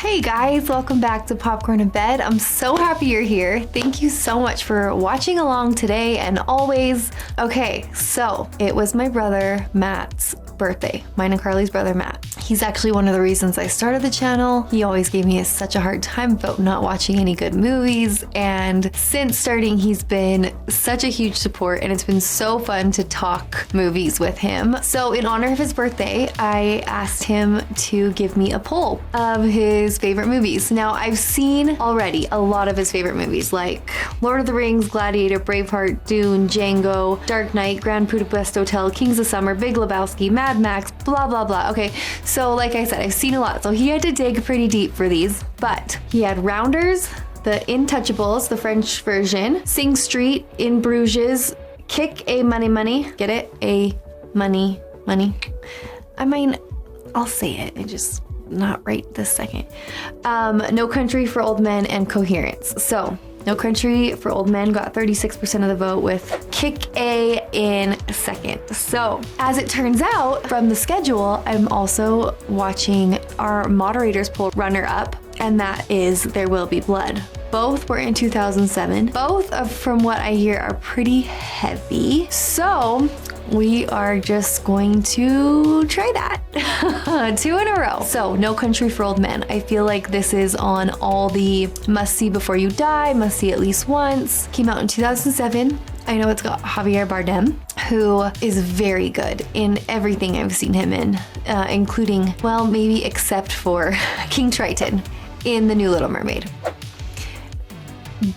Hey guys, welcome back to Popcorn in Bed. I'm so happy you're here. Thank you so much for watching along today and always. Okay, so it was my brother Matt's birthday, mine and Carly's brother Matt. He's actually one of the reasons I started the channel. He always gave me such a hard time about not watching any good movies, and since starting he's been such a huge support, and it's been so fun to talk movies with him. So in honor of his birthday, I asked him to give me a poll of his favorite movies. Now I've seen already a lot of his favorite movies like Lord of the Rings, Gladiator, Braveheart, Dune, Django, Dark Knight, Grand Budapest Hotel, Kings of Summer, Big Lebowski, Mad Max, blah blah blah. Okay, so like I said, I've seen a lot, so he had to dig pretty deep for these, but he had Rounders, The Intouchables, the French version, Sing Street, In Bruges, Kick a Money Money, get it? A Money Money. I mean, I'll say it, I just not right this second. No Country for Old Men, and Coherence. So No Country for Old Men got 36% of the vote, with Kick A in second. So as it turns out from the schedule, I'm also watching our moderators poll runner up, and that is There Will Be Blood. Both were in 2007. Both, from what I hear, are pretty heavy. So we are just going to try that. 2 in a row. So No Country for Old Men. I feel like this is on all the must see before you die, must see at least once. Came out in 2007. I know it's got Javier Bardem, who is very good in everything I've seen him in, including, well, maybe except for King Triton in The New Little Mermaid.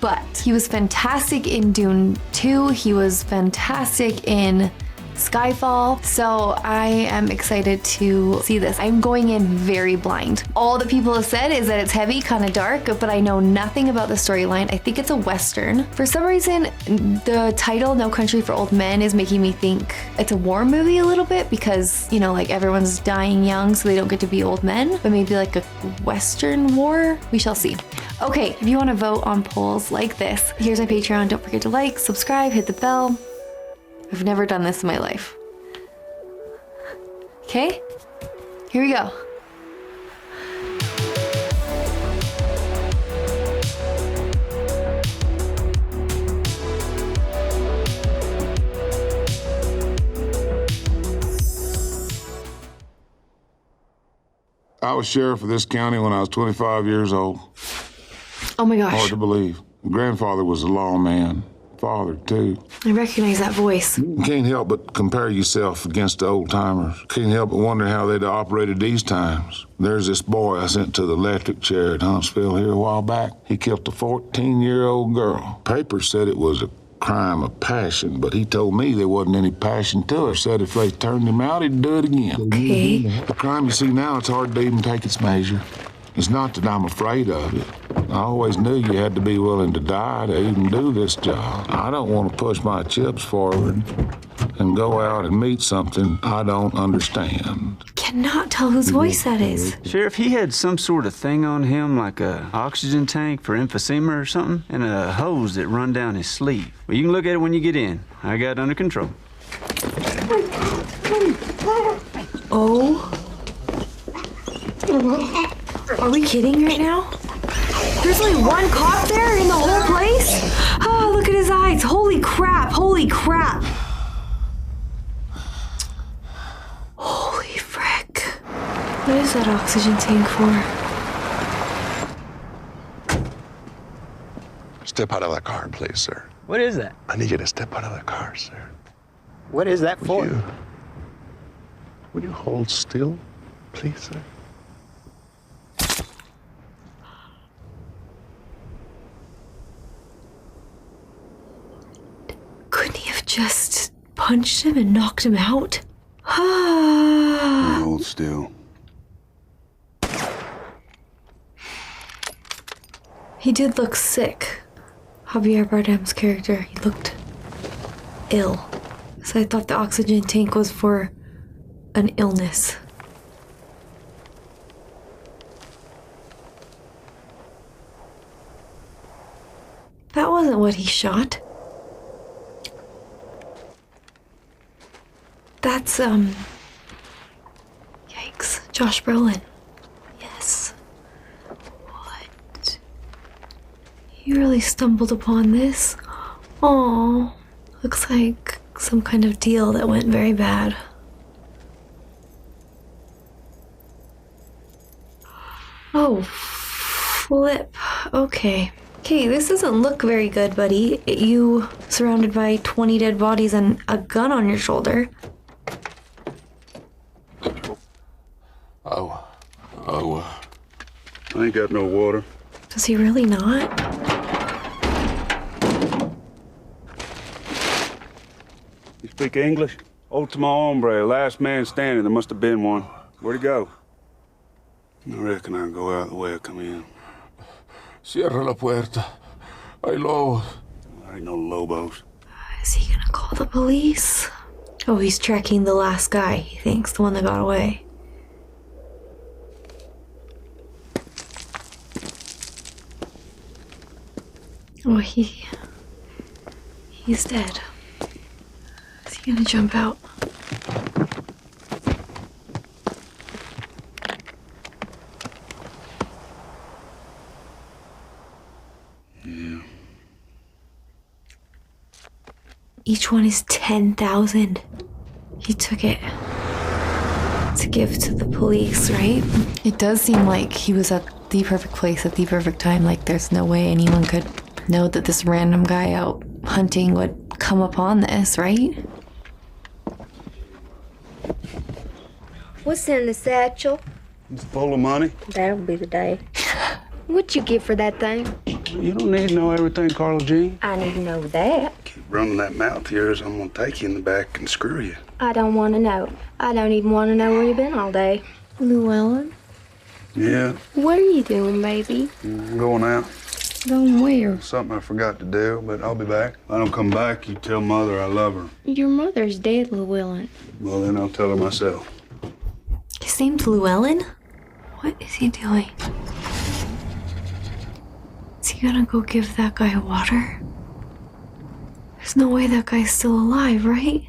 But he was fantastic in Dune 2. He was fantastic in Skyfall. So I am excited to see this. I'm going in very blind. All that people have said is that it's heavy, kind of dark, but I know nothing about the storyline. I think it's a Western. For some reason, the title, No Country for Old Men, is making me think it's a war movie a little bit because, you know, like everyone's dying young, so they don't get to be old men, but maybe like a Western war. We shall see. Okay, if you want to vote on polls like this, here's my Patreon. Don't forget to like, subscribe, hit the bell. I've never done this in my life. Okay, here we go. I was sheriff of this county when I was 25 years old. Oh my gosh. Hard to believe. Grandfather was a lawman. Father, too. I recognize that voice. You can't help but compare yourself against the old-timers. Can't help but wonder how they'd operated these times. There's this boy I sent to the electric chair at Huntsville here a while back. He killed a 14-year-old girl. Papers said it was a crime of passion, but he told me there wasn't any passion to it. Said if they turned him out, he'd do it again. Okay. The crime you see now, it's hard to even take its measure. It's not that I'm afraid of it. I always knew you had to be willing to die to even do this job. I don't want to push my chips forward and go out and meet something I don't understand. Cannot tell whose voice that is. Sheriff, he had some sort of thing on him, like a oxygen tank for emphysema or something, and a hose that run down his sleeve. Well, you can look at it when you get in. I got it under control. Oh. Are we kidding right now? There's only one cop there in the whole place? Oh, look at his eyes. Holy crap, holy crap. Holy frick. What is that oxygen tank for? Step out of that car, please, sir. What is that? I need you to step out of that car, sir. What is that for? Would you hold still, please, sir? Couldn't he have just punched him and knocked him out? Hold still. He did look sick. Javier Bardem's character, he looked ill. So I thought the oxygen tank was for an illness. That wasn't what he shot. That's, yikes. Josh Brolin. Yes. You really stumbled upon this. Oh, looks like some kind of deal that went very bad. Oh, flip. Okay. Okay, this doesn't look very good, buddy. You surrounded by 20 dead bodies and a gun on your shoulder. I ain't got no water. Does he really not? You speak English? Ultimo hombre, last man standing. There must have been one. Where'd he go? I reckon I'll go out the way I come in. Cierra la puerta. Hay lobos. There ain't no Lobos. Is he gonna call the police? Oh, he's tracking the last guy, he thinks, the one that got away. Oh, he's dead. Is he gonna jump out? Yeah. Each one is 10,000. He took it to give to the police, right? It does seem like he was at the perfect place at the perfect time. Like there's no way anyone could know that this random guy out hunting would come upon this, right? What's in the satchel? It's full of money. That'll be the day. What'd you give for that thing? You don't need to know everything, Carla Jean. I need to know that. Keep running that mouth of yours, I'm gonna take you in the back and screw you. I don't want to know. I don't even want to know where you've been all day. Llewellyn? Yeah, What are you doing, baby? I'm going out. Going where? Something I forgot to do, but I'll be back. If I don't come back, you tell Mother I love her. Your mother's dead, Llewellyn. Well, then I'll tell her myself. His name's Llewellyn? What is he doing? Is he gonna go give that guy water? There's no way that guy's still alive, right?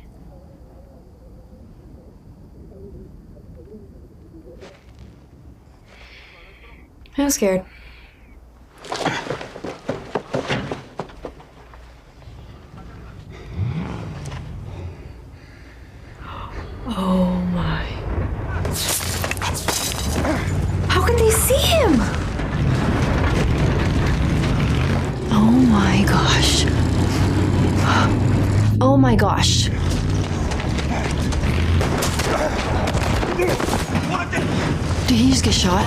I'm scared. Oh my. How can they see him? Oh my gosh. Oh my gosh. Did he just get shot?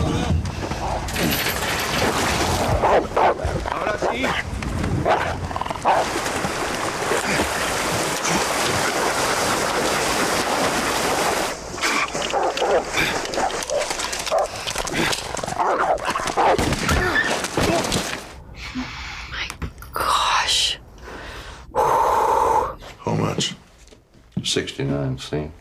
Gosh. How much? 69 cents.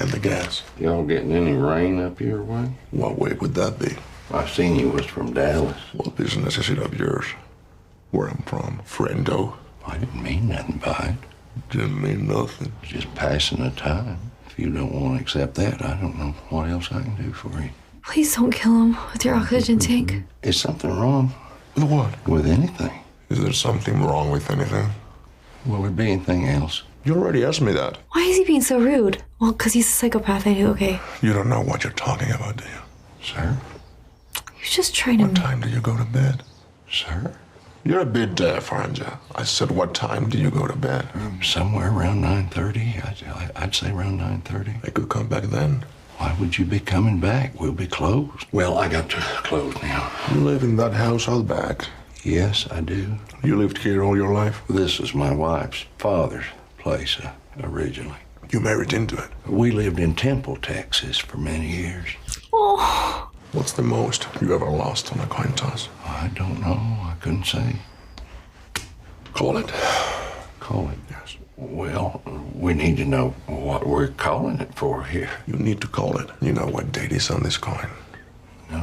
And the gas? Y'all getting any rain up your way? What way would that be? I seen you was from Dallas. What business is it of yours? Where I'm from, friendo. I didn't mean nothing by it. Didn't mean nothing. Just passing the time. If you don't want to accept that, I don't know what else I can do for you. Please don't kill him with your oxygen tank. Is something wrong With what? with anything? Is there something wrong with anything? Will there be anything else? You already asked me that. Why is he being so rude? Well, because he's a psychopath, I do, okay. You don't know what you're talking about, do you? Sir? He's just trying What to... time do you go to bed? Sir? You're a bit deaf, aren't you? I said, what time do you go to bed? Somewhere around 9:30. I'd say around 9:30. I could come back then. Why would you be coming back? We'll be closed. Well, I got to close now. You live in that house out back. Yes, I do. You lived here all your life? This is my wife's father's place originally. You married into it. We lived in Temple, Texas for many years. Oh, What's the most you ever lost on a coin toss? I don't know. I couldn't say. Call it. Call it. Yes. Well, we need to know what we're calling it for here. You need to call it. You know what date is on this coin? No?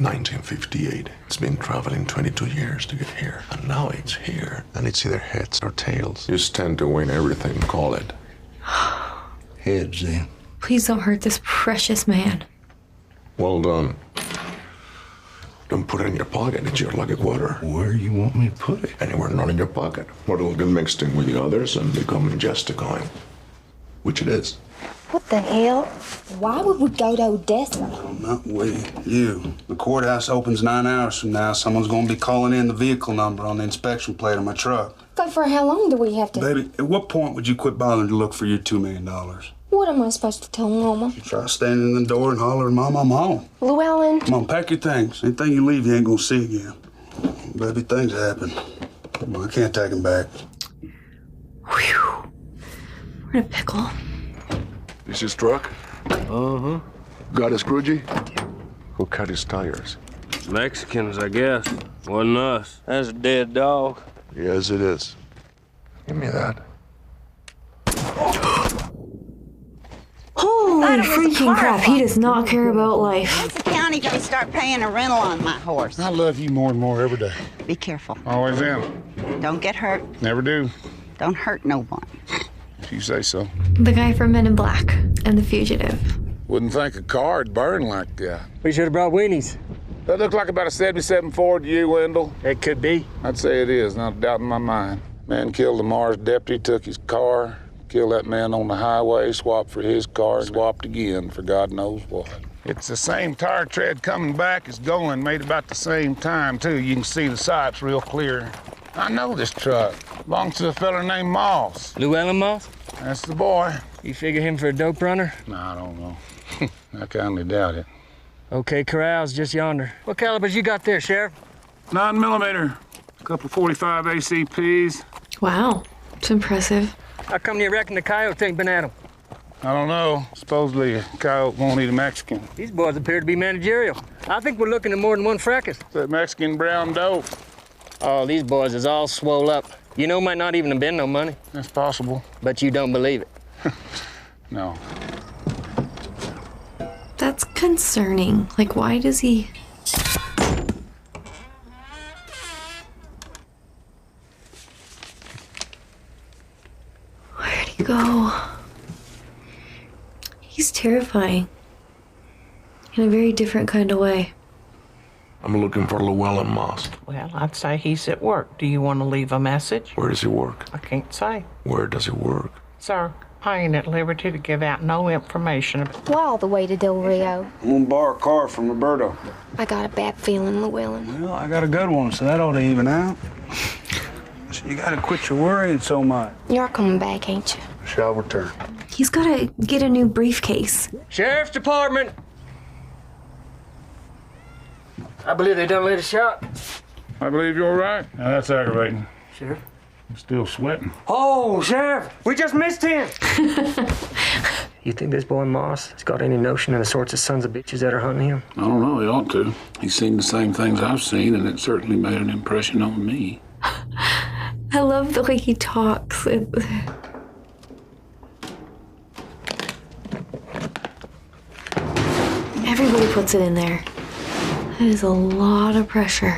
1958. It's been traveling 22 years to get here. And now it's here. And it's either heads or tails. You stand to win everything. Call it. Heads, then. please don't hurt this precious man. Well done. Don't put it in your pocket. It's your lucky quarter. Where you want me to put it? Anywhere not in your pocket. Or it'll get mixed in with the others and become just a coin. Which it is. What the hell? Why would we go to Odessa? Not we, you. The courthouse opens 9 hours from now. Someone's gonna be calling in the vehicle number on the inspection plate of my truck. But for how long do we have to? Baby, at what point would you quit bothering to look for your $2 million? What am I supposed to tell Mama? Try standing in the door and hollering, Mom, I'm home. Llewellyn. Come on, pack your things. Anything you leave, you ain't gonna see again. Baby, things happen. Come on, I can't take them back. Whew. We're in a pickle. This his truck? Uh-huh. Got his scroogey? Who cut his tires? Mexicans, I guess. Wasn't us. That's a dead dog. Yes, it is. Give me that. Holy freaking crap, he does not care about life. When's the county gonna start paying a rental on my horse? I love you more and more every day. Be careful. Always am. Don't get hurt. Never do. Don't hurt no one. If you say so. The guy from Men in Black and The Fugitive. Wouldn't think a car'd burn like that. We should have brought weenies. That looked like about a 77 Ford to you, Wendell. It could be. I'd say it is, not a doubt in my mind. Man killed Lamar's deputy, took his car, killed that man on the highway, swapped for his car, swapped again for God knows what. It's the same tire tread coming back as going, made about the same time, too. You can see the sights real clear. I know this truck. Belongs to a fella named Moss. Llewellyn Moss? That's the boy. You figure him for a dope runner? No, I don't know. I kindly doubt it. Okay, corral's just yonder. What calibers you got there, Sheriff? 9mm, a couple 45 ACPs. Wow, it's impressive. How come you reckon the coyote ain't been at him? I don't know. Supposedly a coyote won't eat a Mexican. These boys appear to be managerial. I think we're looking at more than one fracas. That Mexican brown dope. Oh, these boys is all swole up. You know, might not even have been no money. That's possible. But you don't believe it. No. That's concerning. Like, why does he... Where'd he go? He's terrifying. In a very different kind of way. I'm looking for Llewellyn Moss. Well, I'd say he's at work. Do you want to leave a message? Where does he work? I can't say. Where does he work? Sir, I ain't at liberty to give out no information. Why all the way to Del Rio? I'm gonna borrow a car from Roberto. I got a bad feeling, Llewellyn. Well, I got a good one, so that ought to even out. So you gotta quit your worrying so much. You're coming back, ain't you? Shall return. He's gotta get a new briefcase. Sheriff's Department! I believe they done laid a shot. I believe you're right. Now that's aggravating. Sheriff? I'm still sweating. Oh, Sheriff! We just missed him! You think this boy Moss has got any notion of the sorts of sons of bitches that are hunting him? I don't know. He ought to. He's seen the same things I've seen, and it certainly made an impression on me. I love the way he talks. Everybody puts it in there. That is a lot of pressure.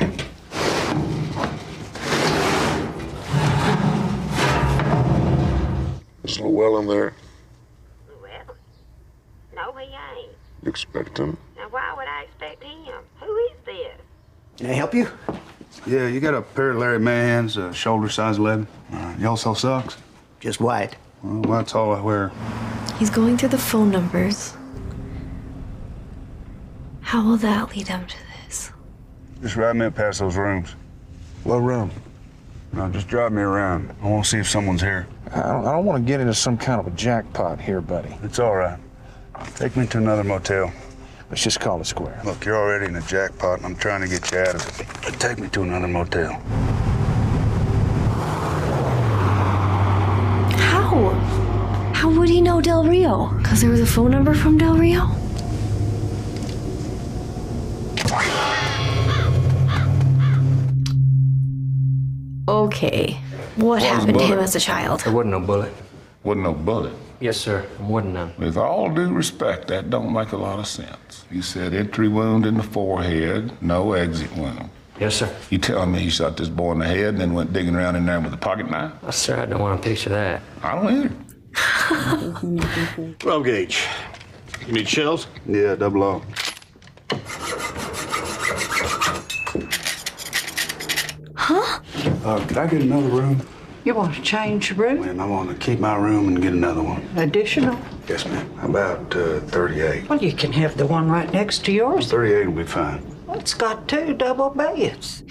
Is Llewellyn there? Well, no, he ain't. You expect him? Now, why would I expect him? Who is this? Can I help you? Yeah, you got a pair of Larry Mahans, shoulder size 11. You also socks? Just white. Well, that's all I wear. He's going through the phone numbers. How will that lead him to this? Just ride me up past those rooms. What room? No, just drive me around. I want to see if someone's here. I don't want to get into some kind of a jackpot here, buddy. It's all right. Take me to another motel. Let's just call it square. Look, you're already in a jackpot, and I'm trying to get you out of it. Take me to another motel. How? How would he know Del Rio? Because there was a phone number from Del Rio? Okay. What happened to him as a child? There wasn't no bullet. Wasn't no bullet. Yes, sir. There wasn't none. With all due respect, that don't make a lot of sense. You said entry wound in the forehead, no exit wound. Yes, sir. You telling me you shot this boy in the head and then went digging around in there with a pocket knife? Yes, sir. I don't want to picture that. I don't either. 12 gauge. You need shells? Yeah, double O. Could I get another room? You want to change the room? Man, I want to keep my room and get another one. Additional? Yes, ma'am. How about 38? Well, you can have the one right next to yours. 38 will be fine. Well, it's got 2 double beds.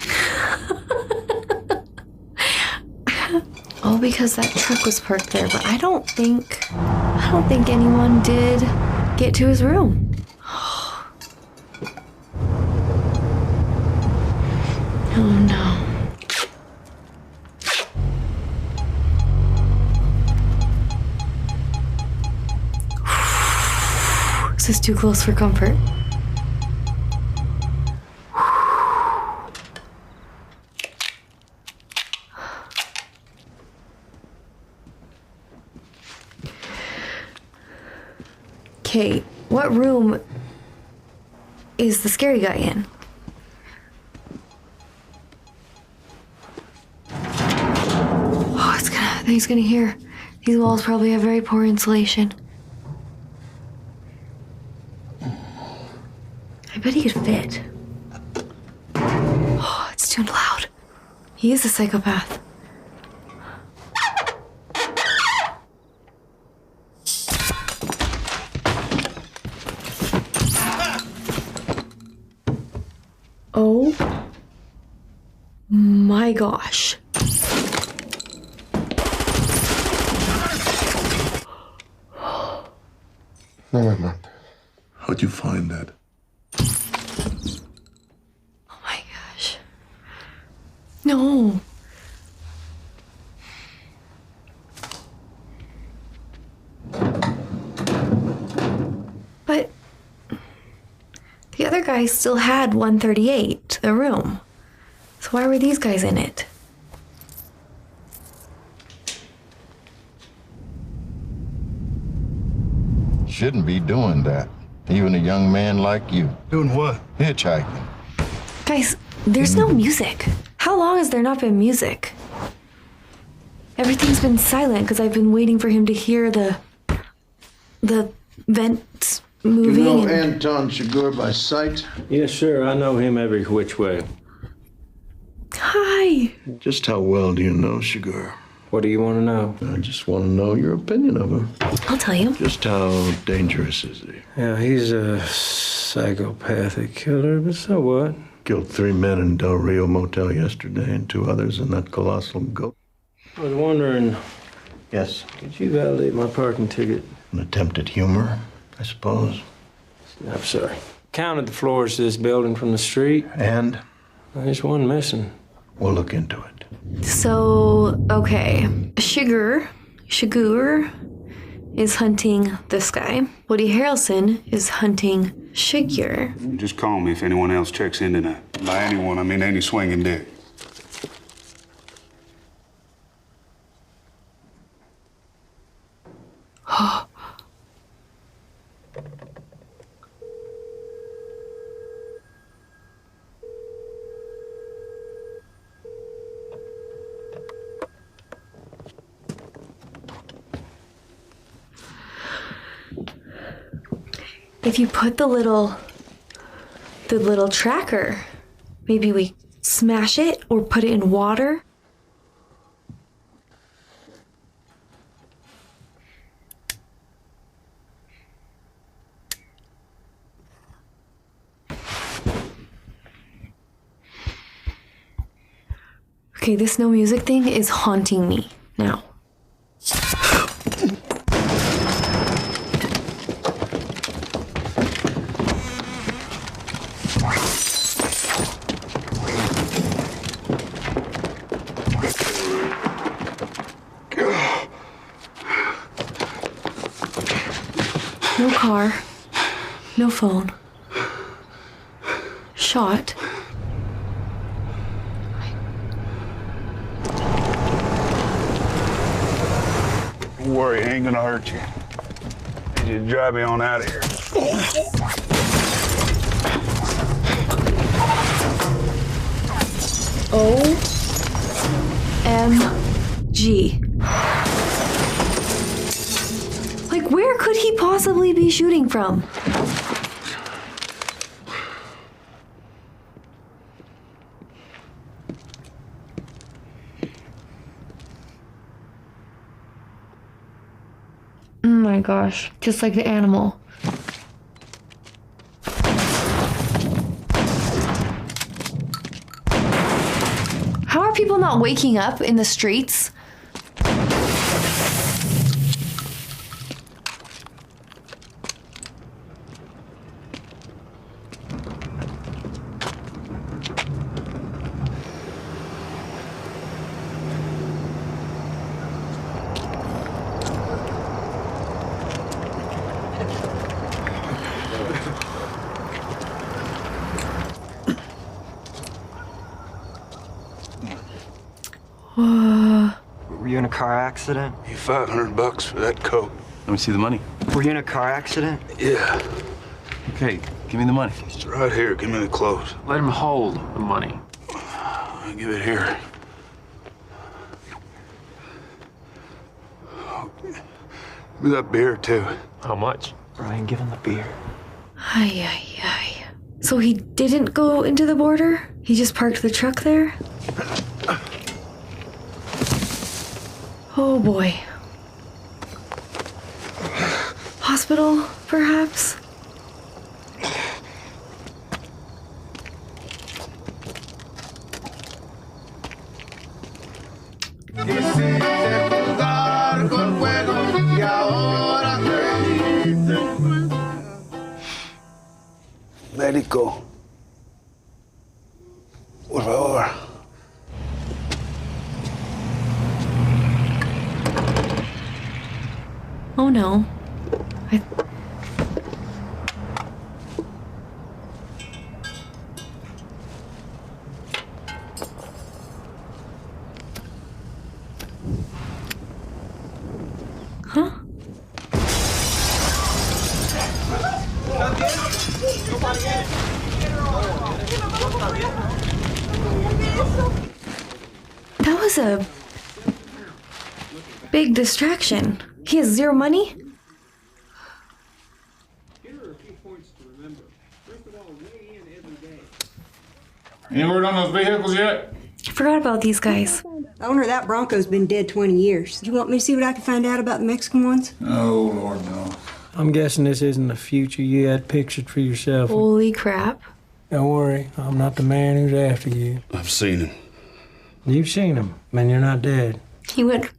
All because that truck was parked there, but I don't think anyone did get to his room. Oh no. This is too close for comfort. Okay, what room is the scary guy in? Oh, he's gonna hear. These walls probably have very poor insulation. I bet he could fit. Oh, it's too loud. He is a psychopath. Oh my gosh. No, I'm not. How'd you find that? Oh my gosh. No. But the other guy still had 138, the room. So why were these guys in it? Shouldn't be doing that. Even a young man like you. Doing what? Hitchhiking. Guys, there's no music. How long has there not been music? Everything's been silent because I've been waiting for him to hear the vents moving. You know Anton Chigurh by sight? Yes, sir. I know him every which way. Hi. Just how well do you know Chigurh? What do you want to know? I just want to know your opinion of him. I'll tell you. Just how dangerous is he? Yeah, he's a psychopathic killer, but so what? Killed 3 men in Del Rio Motel yesterday and 2 others in that colossal goat. I was wondering, Yes. could you validate my parking ticket? An attempt at humor, I suppose. I'm sorry. Counted the floors to this building from the street. And There's one missing. we'll look into it. So, okay. Chigurh is hunting this guy. Woody Harrelson is hunting Chigurh. Just call me if anyone else checks into that. By anyone, I mean any swinging dick. If you put the little tracker, maybe we smash it or put it in water. Okay, this no music thing is haunting me now. No car, no phone. Shot. Don't worry, I ain't gonna hurt you. You just drive me on out of here. OMG. Like, where could he possibly be shooting from? my gosh, just like the animal. How are people not waking up in the streets? Were you in a car accident? You $500 for that coat. Let me see the money. Were you in a car accident? Yeah. Okay, give me the money. It's right here. Give me the clothes. Let him hold the money. I'll give it here. Give me that beer, too. How much? Brian, give him the beer. Ay, ay, ay. So he didn't go into the border? He just parked the truck there? Oh boy. Hospital, perhaps? Médico. Por favor. Oh no. Huh? That was a big distraction. He has zero money? Any word on those vehicles yet? I forgot about these guys. The owner of that Bronco's been dead 20 years. You want me to see what I can find out about the Mexican ones? Oh, Lord, no. I'm guessing this isn't the future you had pictured for yourself. Holy crap. Don't worry, I'm not the man who's after you. I've seen him. You've seen him, and you're not dead. He went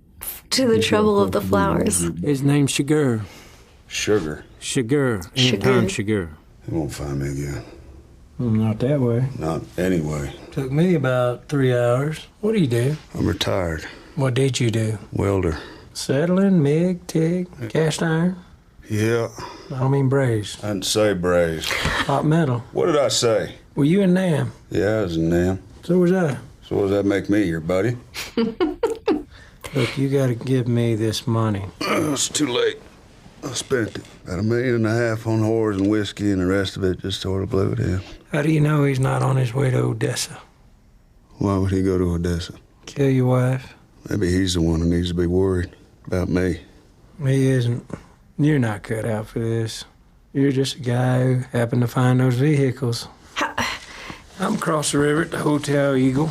to the trouble of the flowers. His name's Sugar. Sugar. Sugar. Sugar. Anton Sugar. He won't find me again. Not that way. Not anyway. Took me about 3 hours. What do you do? I'm retired. What did you do? Welder. Settling, MIG, TIG, cast iron? Yeah. I don't mean braze. I didn't say braze. Hot metal. What did I say? Were you in NAM? Yeah, I was in Nam. So was I. So what does that make me, your buddy? Look, you gotta give me this money. It's too late. I spent it. About $1.5 million on whores and whiskey, and the rest of it just sort of blew it in. How do you know he's not on his way to Odessa? Why would he go to Odessa? Kill your wife? Maybe he's the one who needs to be worried about me. He isn't. You're not cut out for this. You're just a guy who happened to find those vehicles. I'm across the river at the Hotel Eagle.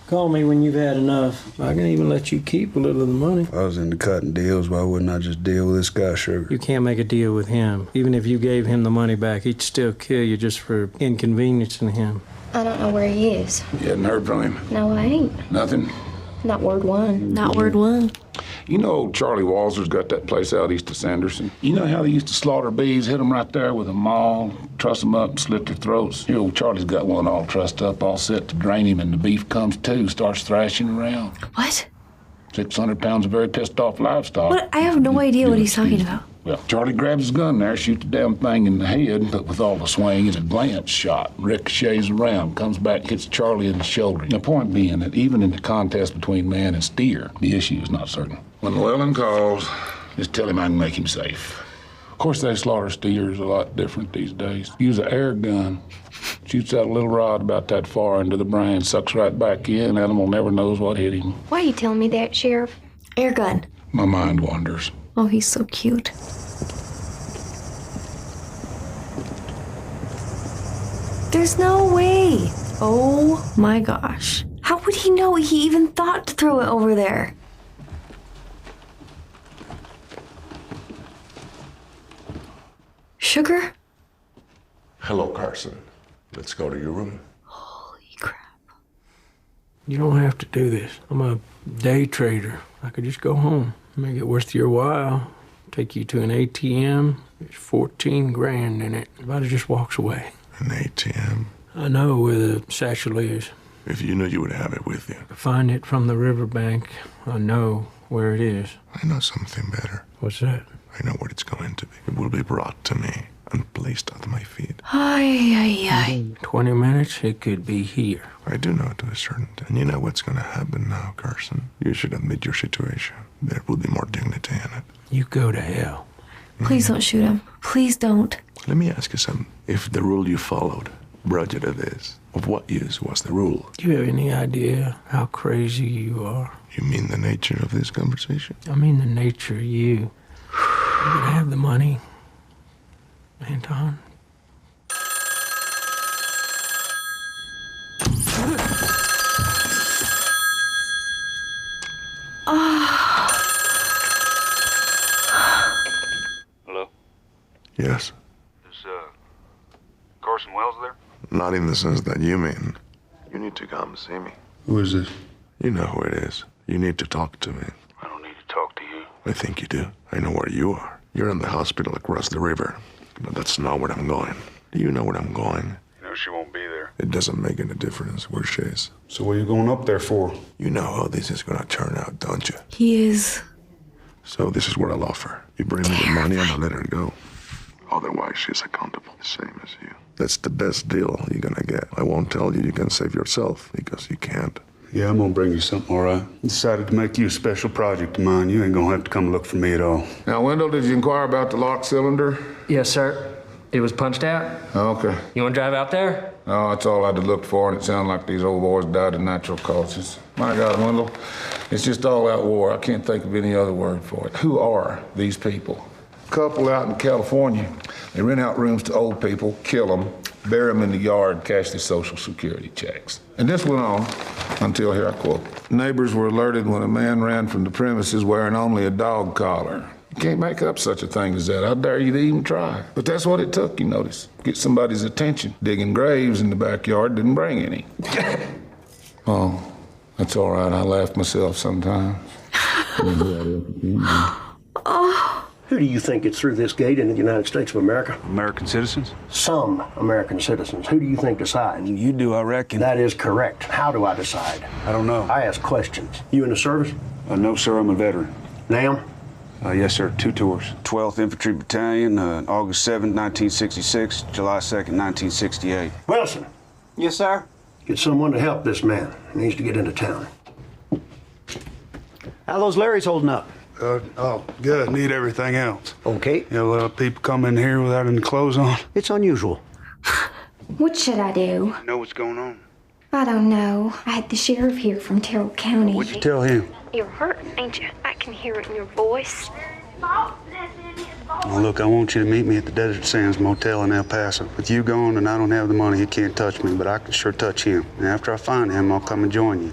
Call me when you've had enough. I can even let you keep a little of the money. If I was into cutting deals, why wouldn't I just deal with this guy, Sugar? You can't make a deal with him. Even if you gave him the money back, he'd still kill you just for inconveniencing him. I don't know where he is. You hadn't heard from him? No, I ain't. Nothing? Not word one. Not word one. You know Charlie Walzer's got that place out east of Sanderson. You know how they used to slaughter bees, hit them right there with a maul, truss them up and slit their throats? Here, old Charlie's got one all trussed up, all set to drain him, and the beef comes to, starts thrashing around. What? 600 pounds of very pissed off livestock. What? I have no idea what he's talking about. Well, Charlie grabs his gun there, shoots the damn thing in the head, but with all the swing, it's a glance shot. Ricochets around, comes back, hits Charlie in the shoulder. The point being that even in the contest between man and steer, the issue is not certain. When Llewellyn calls, just tell him I can make him safe. Of course, they slaughter steers a lot different these days. Use an air gun. Shoots out a little rod about that far into the brain, sucks right back in, animal never knows what hit him. Why are you telling me that, Sheriff? Air gun. My mind wanders. Oh, he's so cute. There's no way. Oh my gosh. How would he know he even thought to throw it over there? Sugar? Hello, Carson. Let's go to your room. Holy crap. You don't have to do this. I'm a day trader. I could just go home, make it worth your while, take you to an ATM. There's 14 grand in it. Everybody just walks away. An ATM? I know where the satchel is. If you knew, you would have it with you. To find it from the riverbank, I know where it is. I know something better. What's that? I know what it's going to be. It will be brought to me and placed at my feet. Ay. 20 minutes, it could be here. I do know to a certainty. And you know what's going to happen now, Carson? You should admit your situation. There will be more dignity in it. You go to hell. Please don't shoot him. Please don't. Let me ask you something. If the rule you followed brought you to this, of what use was the rule? Do you have any idea how crazy you are? You mean the nature of this conversation? I mean the nature of you. You can have the money, Anton. Hello? Yes. Is, Carson Wells there? Not in the sense that you mean. You need to come see me. Who is this? You know who it is. You need to talk to me. I don't need to talk to you. I think you do. I know where you are. You're in the hospital across the river. But that's not where I'm going. Do you know where I'm going? You know she won't be there. It doesn't make any difference where she is. So what are you going up there for? You know how this is gonna turn out, don't you? He is. So this is what I'll offer. You bring me the money and I'll let her go. Otherwise, she's accountable, the same as you. That's the best deal you're gonna get. I won't tell you can save yourself, because you can't. Yeah, I'm gonna bring you something, all right? Decided to make you a special project of mine. You ain't gonna have to come look for me at all. Now, Wendell, did you inquire about the lock cylinder? Yes, sir. It was punched out. Okay. You want to drive out there? No, that's all I had to look for, and it sounded like these old boys died of natural causes. My God, Wendell, it's just all-out war. I can't think of any other word for it. Who are these people? Couple out in California. They rent out rooms to old people, kill them, bury them in the yard, cash their Social Security checks. And this went on until, here I quote, neighbors were alerted when a man ran from the premises wearing only a dog collar. You can't make up such a thing as that. I dare you to even try. But that's what it took, you notice. Get somebody's attention. Digging graves in the backyard didn't bring any. Oh, that's all right. I laugh myself sometimes. Who do you think gets through this gate in the United States of America? American citizens? Some American citizens. Who do you think decides? You do, I reckon. That is correct. How do I decide? I don't know. I ask questions. You in the service? No, sir, I'm a veteran. Now? Yes, sir, 2 tours. 12th Infantry Battalion, August 7th, 1966, July 2nd, 1968. Wilson. Yes, sir? Get someone to help this man. He needs to get into town. How those Larrys holding up? Good. Need everything else. Okay. You know, people come in here without any clothes on. It's unusual. What should I do? You know what's going on? I don't know. I had the sheriff here from Terrell County. What'd you tell him? You're hurt, ain't you? I can hear it in your voice. Well, look, I want you to meet me at the Desert Sands Motel in El Paso. With you gone and I don't have the money, he can't touch me, but I can sure touch him. And after I find him, I'll come and join you.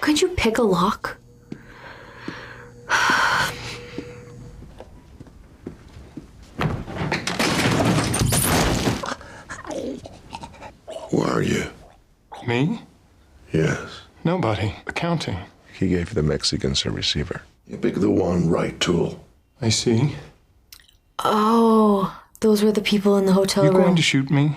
Could you pick a lock? Who are you? Me? Yes. Nobody. Accounting. He gave the Mexicans a receiver. You pick the one right tool. I see. Oh, those were the people in the hotel You room. going to shoot me?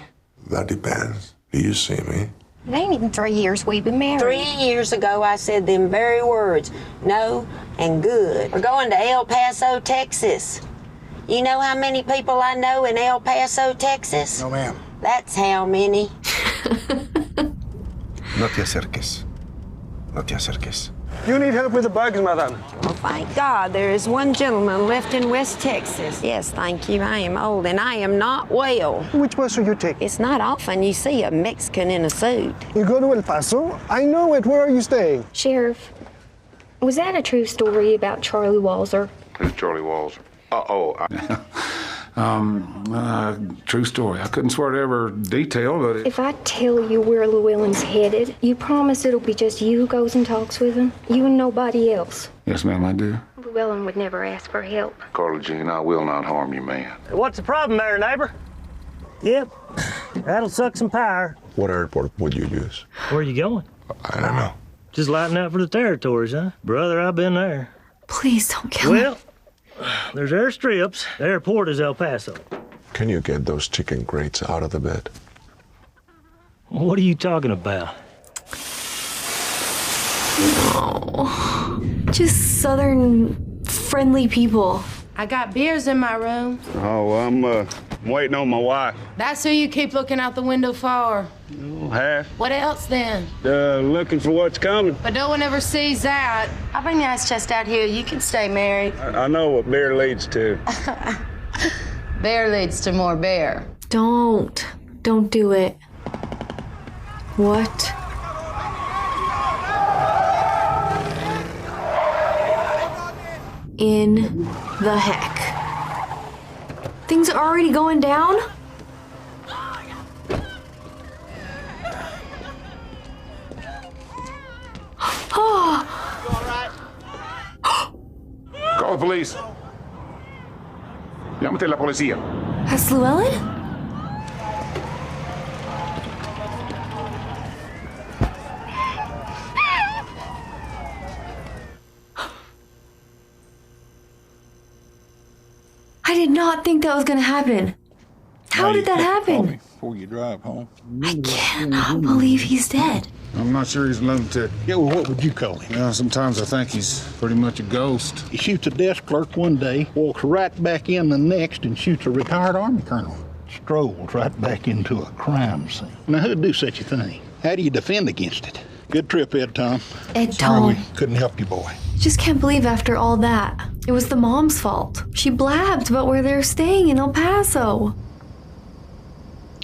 That depends. Do you see me? It ain't even 3 years we've been married. 3 years ago, I said them very words, no and good. We're going to El Paso, Texas. You know how many people I know in El Paso, Texas? No, ma'am. That's how many. No te acerques. No te acerques. You need help with the bugs, madam. Well, thank God there is one gentleman left in West Texas. Yes, thank you. I am old and I am not well. Which bus are you taking? It's not often you see a Mexican in a suit. You go to El Paso? I know it. Where are you staying? Sheriff, was that a true story about Charlie Walzer? Who's Charlie Walzer? True story. I couldn't swear to every detail, but If I tell you where Llewellyn's headed, you promise it'll be just you who goes and talks with him? You and nobody else? Yes, ma'am, I do. Llewellyn would never ask for help. Carla Jean, I will not harm you, man. What's the problem there, neighbor? Yep, that'll suck some power. What airport would you use? Where are you going? I don't know. Just lighting up for the territories, huh? Brother, I've been there. Please don't kill me. Well, there's airstrips. The airport is El Paso. Can you get those chicken grates out of the bed? What are you talking about? No. Just southern friendly people. I got beers in my room. Oh, I'm waiting on my wife. That's who you keep looking out the window for. Oh, half. What else then? Looking for what's coming. But no one ever sees that. I'll bring the ice chest out here. You can stay married. I know what beer leads to. Bear leads to more bear. Don't do it. What? In the heck? Things are already going down? Oh. Call the police. Llámate a la policía. Has Llewellyn? I did not think that was gonna happen. How did that happen? Before you drive home. I cannot believe he's dead. I'm not sure he's a lunatic. Yeah, well, what would you call him? Yeah, sometimes I think he's pretty much a ghost. He shoots a desk clerk one day, walks right back in the next, and shoots a retired Army colonel. Strolls right back into a crime scene. Now, who'd do such a thing? How do you defend against it? Good trip, Ed Tom. Ed Sorry we Tom. couldn't help you, boy. Just can't believe after all that, it was the mom's fault. She blabbed about where they're staying in El Paso.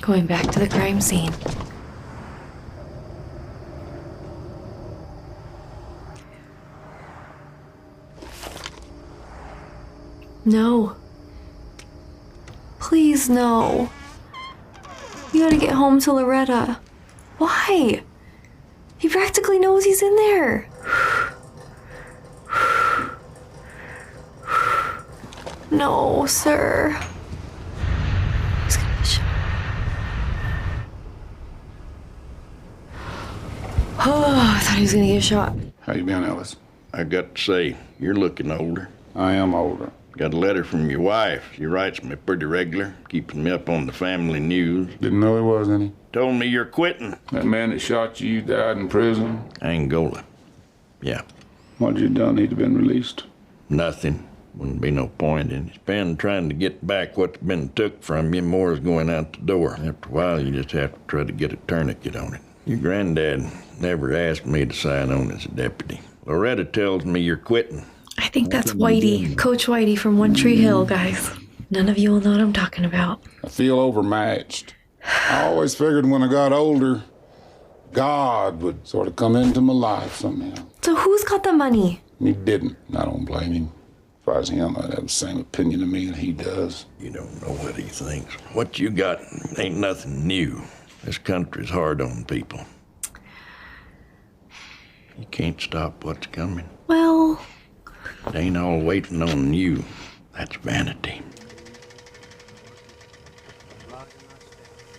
Going back to the crime scene. No. Please, no. You gotta get home to Loretta. Why? He practically knows he's in there. No, sir. He's gonna get shot. Oh, I thought he was gonna get shot. How you been, Ellis? I got to say, you're looking older. I am older. Got a letter from your wife. She writes me pretty regular, keeping me up on the family news. Didn't know there was any. Told me you're quitting. That man that shot you died in prison? Angola. Yeah. What'd you done? He'd have been released. Nothing. Wouldn't be no point in spending trying to get back what's been took from you. More's going out the door. After a while, you just have to try to get a tourniquet on it. Your granddad never asked me to sign on as a deputy. Loretta tells me you're quitting. I think that's Whitey, Coach Whitey from One Tree Hill, guys. None of you will know what I'm talking about. I feel overmatched. I always figured when I got older, God would sort of come into my life somehow. So who's got the money? He didn't. I don't blame him. If I was him, I'd have the same opinion of me that he does. You don't know what he thinks. What you got ain't nothing new. This country's hard on people. You can't stop what's coming. Well... It ain't all waiting on you. That's vanity.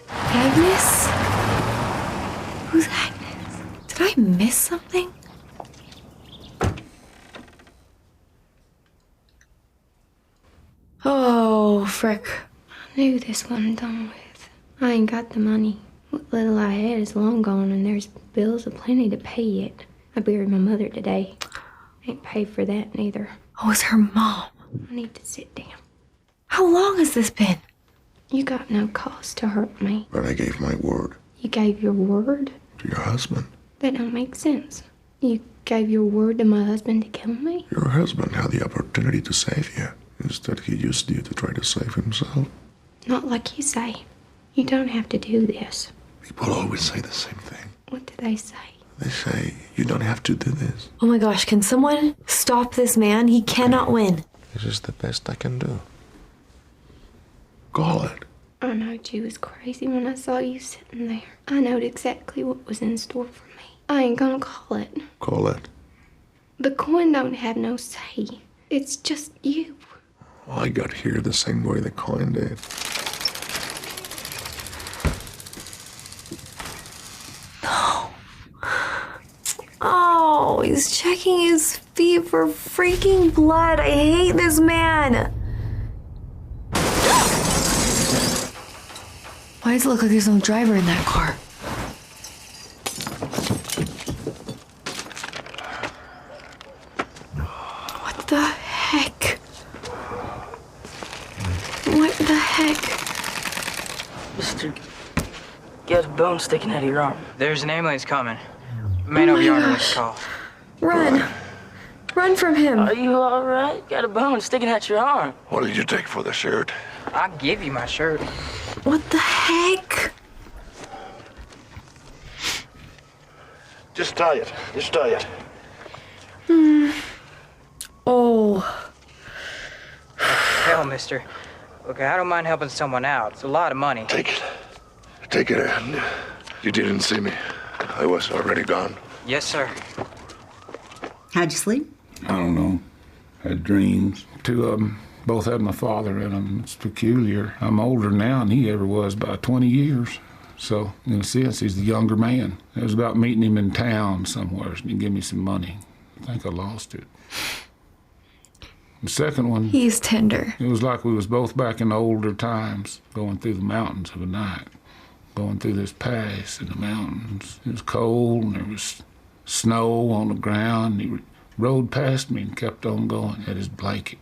Agnes? Who's Agnes? Did I miss something? Oh, frick. I knew this wasn't done with. I ain't got the money. What little I had is long gone, and there's bills aplenty to pay yet. I buried my mother today. Ain't paid for that neither. Oh, it's her mom. I need to sit down. How long has this been? You got no cause to hurt me. But I gave my word. You gave your word? To your husband. That don't make sense. You gave your word to my husband to kill me? Your husband had the opportunity to save you. Instead, he used you to try to save himself. Not like you say. You don't have to do this. People always say the same thing. What do they say? They say, you don't have to do this. Oh my gosh, can someone stop this man? He cannot win. This is the best I can do. Call it. I knowed you was crazy when I saw you sitting there. I knowed exactly what was in store for me. I ain't gonna call it. Call it. The coin don't have no say. It's just you. I got here the same way the coin did. No. Oh, he's checking his feet for freaking blood. I hate this man. Why does it look like there's no driver in that car? What the heck? What the heck? Mister, you have a bone sticking out of your arm. There's an ambulance coming. Man over yonder next call. Run. Run from him. Are you all right? Got a bone sticking out your arm. What did you take for the shirt? I'll give you my shirt. What the heck? Just tie it. Just tie it. Oh. Hell, mister. Okay, I don't mind helping someone out. It's a lot of money. Take it. Take it, and you didn't see me. I was already gone. Yes, sir. How'd you sleep? I don't know. Had dreams. Two of them. Both had my father in them. It's peculiar. I'm older now than he ever was by 20 years. So, in a sense, he's the younger man. It was about meeting him in town somewhere, and he gave me some money. I think I lost it. The second one... He's tender. It was like we was both back in older times, going through the mountains of a night, going through this pass in the mountains. It was cold, and there was snow on the ground. He rode past me and kept on going, had his blanket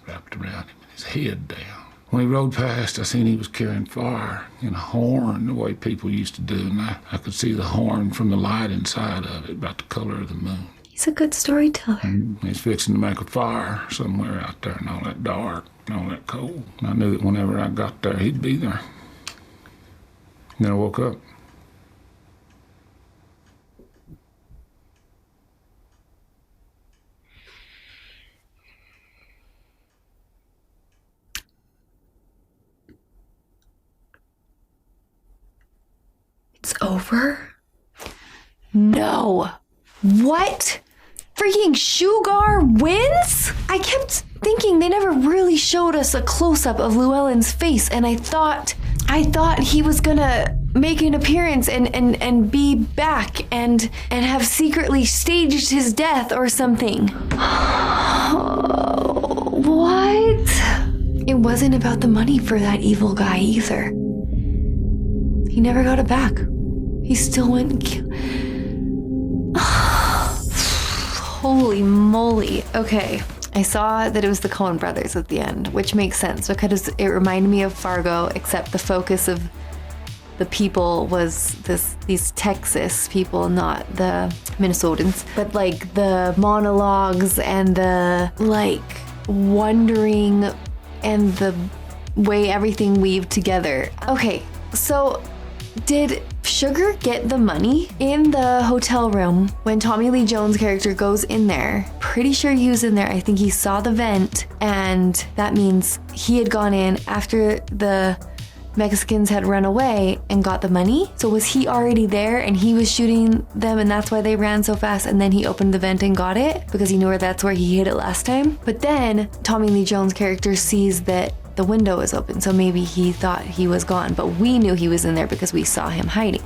wrapped around him and his head down. When he rode past, I seen he was carrying fire and a horn, the way people used to do, and I could see the horn from the light inside of it, about the color of the moon. He's a good storyteller. And he's fixing to make a fire somewhere out there in all that dark and all that cold. And I knew that whenever I got there, he'd be there. And then I woke up. It's over? No. What? Freaking Sugar wins? I kept thinking they never really showed us a close-up of Llewellyn's face, and I thought he was gonna make an appearance and be back and have secretly staged his death or something. What? It wasn't about the money for that evil guy either. He never got it back. He still went and killed. Holy moly. Okay, I saw that it was the Coen brothers at the end, which makes sense because it reminded me of Fargo, except the focus of the people was these Texas people, not the Minnesotans. But like the monologues and the like wondering and the way everything weaved together. Okay, so did Sugar get the money in the hotel room when Tommy Lee Jones' character goes in there? Pretty sure he was in there. I think he saw the vent, and that means he had gone in after the Mexicans had run away and got the money. So was he already there and he was shooting them, and that's why they ran so fast, and then he opened the vent and got it because he knew that's where he hid it last time? But then Tommy Lee Jones' character sees that the window is open, so maybe he thought he was gone, but we knew he was in there because we saw him hiding.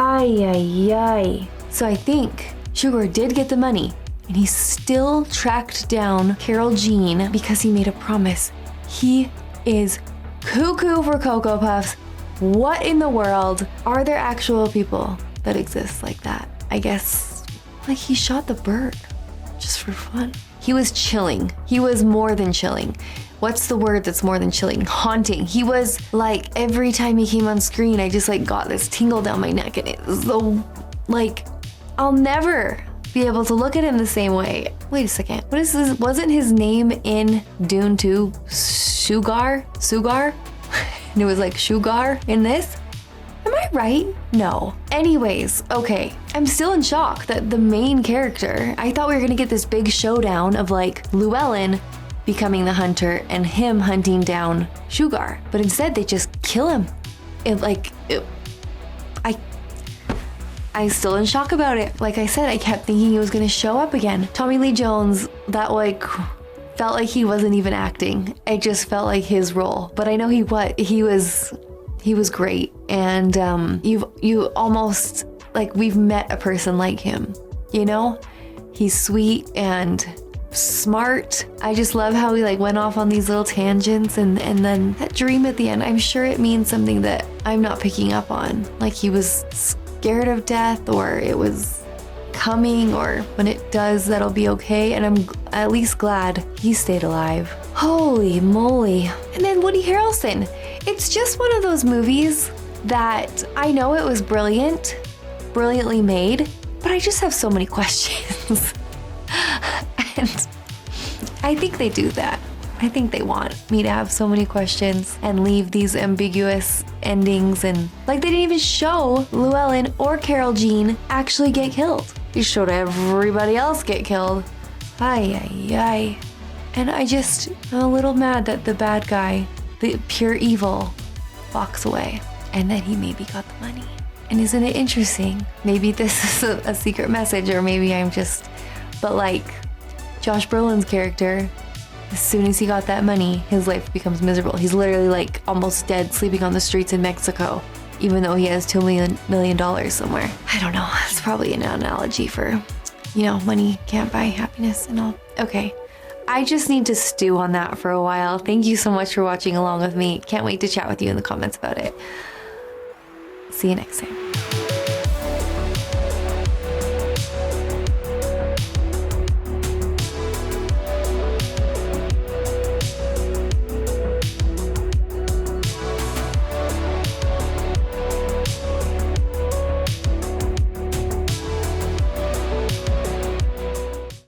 Ay, ay, ay. So I think Sugar did get the money, and he still tracked down Carol Jean because he made a promise. He is cuckoo for Cocoa Puffs. What in the world? Are there actual people that exist like that? I guess, like, he shot the bird just for fun. He was chilling. He was more than chilling. What's the word that's more than chilling? Haunting. He was like, every time he came on screen, I just like got this tingle down my neck, and it was so like, I'll never be able to look at him the same way. Wait a second. What is this? Wasn't his name in Dune 2 Sugar? And it was like Sugar in this? Am I right? No. Anyways, okay. I'm still in shock that the main character, I thought we were gonna get this big showdown of like Llewellyn becoming the hunter and him hunting down Sugar. But instead they just kill him. I'm still in shock about it. Like I said, I kept thinking he was gonna show up again. Tommy Lee Jones, that like felt like he wasn't even acting. It just felt like his role. But I know he was great. And you almost, like, we've met a person like him, you know? He's sweet and smart. I just love how he like went off on these little tangents, and then that dream at the end, I'm sure it means something that I'm not picking up on. Like he was scared of death, or it was coming, or when it does, that'll be okay. And I'm at least glad he stayed alive. Holy moly. And then Woody Harrelson. It's just one of those movies that I know it was brilliantly made, but I just have so many questions. And I think they do that. I think they want me to have so many questions and leave these ambiguous endings. And like, they didn't even show Llewellyn or Carol Jean actually get killed. They showed everybody else get killed. Ay. And I'm a little mad that the bad guy, the pure evil, walks away. And then he maybe got the money. And isn't it interesting? Maybe this is a secret message, or maybe but like Josh Brolin's character, as soon as he got that money, his life becomes miserable. He's literally like almost dead, sleeping on the streets in Mexico, even though he has $2 million somewhere. I don't know. It's probably an analogy for, money can't buy happiness and all. Okay. I just need to stew on that for a while. Thank you so much for watching along with me. Can't wait to chat with you in the comments about it. See you next time.